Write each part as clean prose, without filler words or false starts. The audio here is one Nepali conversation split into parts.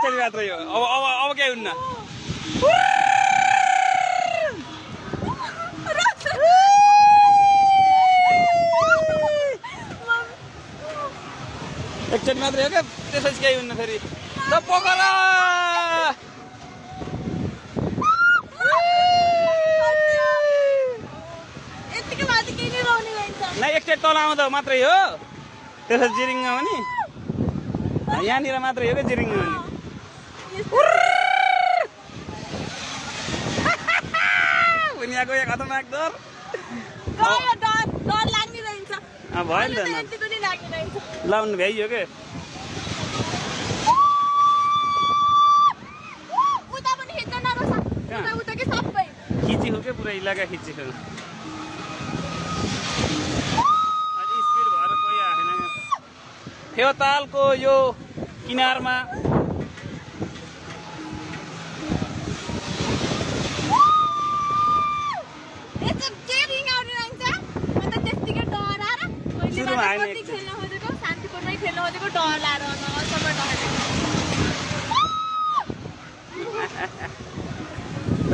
एकचोटि मात्रै हो अब केही हुन्न एकचोटि मात्रै हो क्या त्यसपछि केही हुन्न फेरि ल पोखरा नै एकचोटि तल आउँदा मात्रै हो त्यसपछि जिरिङ्ग हो नि यहाँनिर मात्रै हो क्या जिरिङ्ग हो नि दुनियाँको एक खतरनाक डर भयो नि त लाउनु भ्याइयो के खिची हो क्या पुरा इलाका खिची हो स्पिड भएर कोही आएन फेवातालको यो किनारमा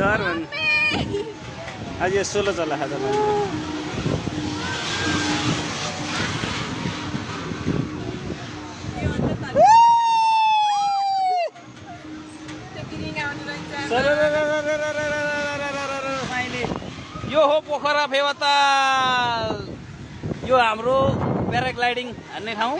डर भन्नु आज यो 16 चला खाजा यो हो पोखरा फेवाताल यो हाम्रो प्याराग्लाइडिङ हान्ने ठाउँ